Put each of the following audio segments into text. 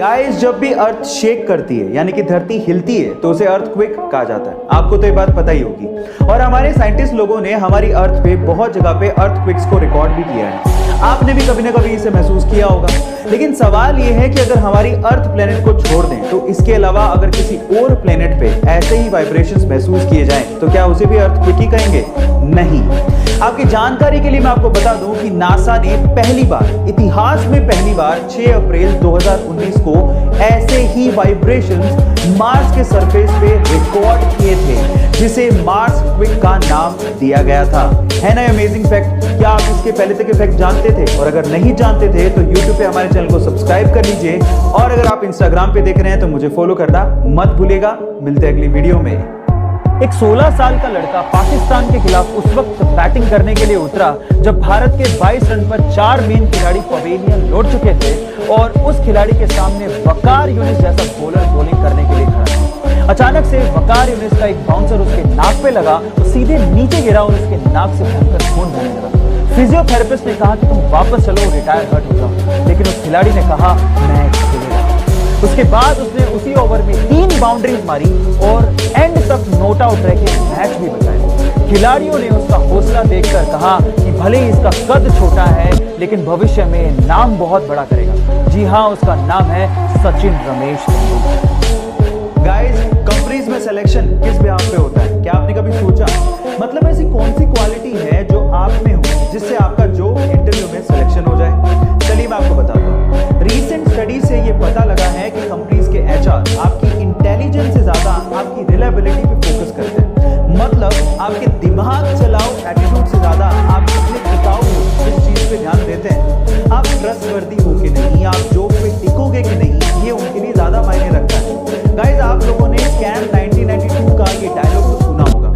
Guys, जब भी अर्थ shake करती है यानी कि धरती हिलती है तो उसे अर्थक्वेक कहा जाता है। आपको तो ये बात पता ही होगी। और हमारे साइंटिस्ट लोगों ने हमारी अर्थ पे बहुत जगह पे अर्थक्वेक्स को रिकॉर्ड भी किया है। आपने भी कभी ना कभी इसे महसूस किया होगा। लेकिन सवाल ये है कि अगर हमारी अर्थ प्लेनेट को छोड़ दें तो इसके अलावा अगर किसी और प्लेनेट पे ऐसे ही वाइब्रेशंस महसूस किए जाएं तो क्या उसे भी अर्थक्वेक ही कहेंगे? नहीं। आपकी जानकारी के लिए मैं आपको बता दूं कि नासा ने इतिहास में पहली बार 6 अप्रैल 2019 को ऐसे ही वाइब्रेशंस मार्स के सरफेस पे रिकॉर्ड किए थे, जिसे मार्स क्विक का नाम दिया गया था। है ना अमेजिंग फैक्ट? क्या आप इसके पहले तक फैक्ट जानते थे? और अगर नहीं जानते थे तो YouTube पे हमारे चैनल को सब्सक्राइब कर लीजिए, और अगर आप Instagram पे देख रहे हैं तो मुझे फॉलो करना मत भूलिएगा। मिलते हैं अगली वीडियो में। एक 16 साल का लड़का पाकिस्तान के खिलाफ उस वक्त बैटिंग करने के लिए उतरा जब भारत के 22 रन पर 4 मेन खिलाड़ी पवेलियन लौट चुके थे, और उस खिलाड़ी के सामने वकार यूनिस जैसा बॉलर बॉलिंग करने के लिए खड़ा था। अचानक से वकार यूनिस का एक बाउंसर उसके नाक पे लगा तो सीधे नीचे गिरा और उसके नाक से भयंकर खून बहने लगा। फिजियोथेरेपिस्ट ने कहा कि तुम वापस चलो, रिटायर हर्ट हो जाओ, लेकिन उस खिलाड़ी ने कहा मैं खेलूंगा। उसके बाद उसने उसी ओवर में 3 बाउंड्रीज मारी और एंड तक नॉट आउट रह के मैच भी बचाया। खिलाड़ियों ने उसका हौसला देखकर कहा कि भले ही इसका कद छोटा है लेकिन भविष्य में नाम बहुत बड़ा करेगा। जी हाँ, उसका नाम है सचिन रमेश तेंदुलकर। गाइस, कंपनीज में सिलेक्शन किस बिहाफ पे होता है? क्या आपने कभी सोचा? मतलब ऐसी कौन सी क्वालिटी है जो आप में हो जिससे आपका जो इंटरव्यू में सिलेक्शन हो जाए? चलिए मैं आपको बताता हूँ। रीसेंट स्टडी से ये पता लगा है कि कंपनीज के HR आपकी इंटेलिजेंस से ज्यादा आपकी रिलायबिलिटी पे फोकस करते हैं। मतलब आपके दिमाग चलाओ एटीट्यूड से ज्यादा आप कितने टिकाऊ हो इस चीज पे ध्यान देते हैं। आप ट्रस्टवर्दी हो कि नहीं, आप जॉब पे टिकोगे कि नहीं, ये उनके लिए ज्यादा मायने रखता है। गाइस, आप लोगों ने कैन 1992 का ये डायलॉग तो सुना होगा,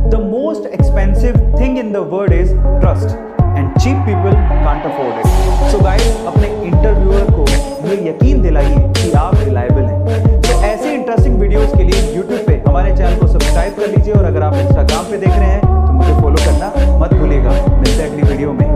the most expensive thing in the world is trust and cheap people can't afford it. So guys, अपने इंटरव्यूअर को ये यकीन दिलाइए कि आप रिलायबल हैं। तो ऐसे इंटरेस्टिंग वीडियोस के लिए YouTube पे हमारे चैनल को सब्सक्राइब कर लीजिए, और अगर आप Instagram पे देख रहे हैं तो मुझे फॉलो करना मत भूलिएगा। मिलते हैं अगली वीडियो में।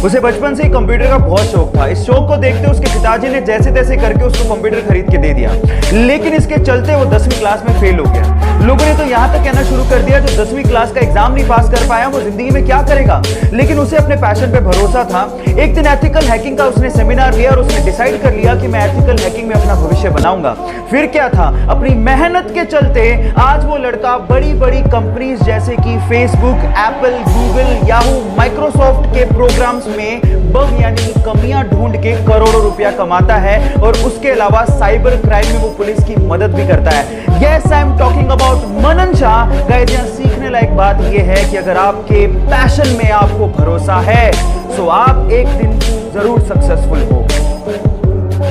उसे बचपन से ही कंप्यूटर का बहुत शौक था। इस शौक को देखते उसके पिताजी ने जैसे तैसे करके उसको कंप्यूटर खरीद के दे दिया, लेकिन इसके चलते वो 10वीं क्लास में फेल हो गया। लोगों ने तो यहाँ तक कहना शुरू कर दिया जो 10वीं क्लास का एग्जाम नहीं पास कर पाया वो जिंदगी में क्या करेगा। लेकिन उसे अपने पैशन पे भरोसा था। एक दिन एथिकल हैकिंग का उसने सेमिनार लिया और उसने डिसाइड कर लिया कि मैं एथिकल हैकिंग में अपना भविष्य बनाऊंगा। फिर क्या था, अपनी मेहनत के चलते आज वो लड़का बड़ी बड़ी कंपनीज जैसे कि Facebook, Apple, Google, Yahoo, Microsoft के प्रोग्राम्स में बग यानी कि कमियां ढूंढ के करोड़ों रुपया कमाता है, और उसके अलावा साइबर क्राइम में वो पुलिस की मदद भी करता है। Yes, I am talking about Manan Shah. Guys, यहाँ सीखने लायक बात यह है कि अगर आपके पैशन में आपको भरोसा है तो आप एक दिन जरूर सक्सेसफुल हो।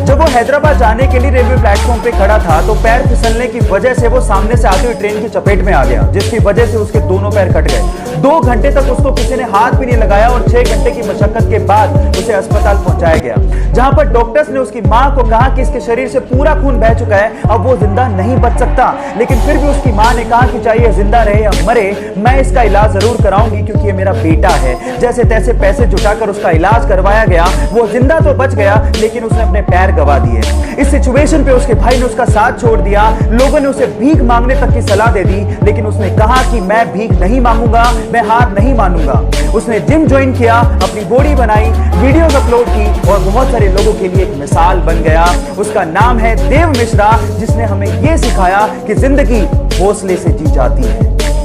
जब वो हैदराबाद जाने के लिए रेलवे प्लेटफॉर्म पे खड़ा था तो पैर फिसलने की वजह से वो सामने से आती हुई ट्रेन की चपेट में आ गया, जिसकी वजह से उसके दोनों पैर कट गए। 2 घंटे तक उसको किसी ने हाथ भी नहीं लगाया, और 6 घंटे की मशक्कत के बाद उसे अस्पताल पहुंचाया गया, जहां पर डॉक्टर्स ने उसकी मां को कहा कि इसके शरीर से पूरा खून बह चुका है, अब वो जिंदा नहीं बच सकता। लेकिन फिर भी उसकी मां ने कहा कि चाहे ये जिंदा रहे या मरे, मैं इसका इलाज जरूर कराऊंगी क्योंकि ये मेरा बेटा है। जैसे तैसे पैसे जुटाकर उसका इलाज करवाया गया। वो जिंदा तो बच गया लेकिन उसने अपने पैर गवा दिए। इस सिचुएशन पे उसके भाई ने उसका साथ छोड़ दिया। लोगों ने उसे भीख मांगने तक की सलाह दे दी, लेकिन उसने कहा कि मैं भीख नहीं मांगूंगा, मैं हार नहीं मानूंगा। उसने जिम ज्वाइन किया, अपनी बॉडी बनाई, वीडियोस अपलोड की, और बहुत सारे लोगों के लिए एक मिसाल बन गया। उसका नाम है देव मिश्रा, जिसने हमें यह सिखाया कि जिंदगी हौसले से जी जाती है।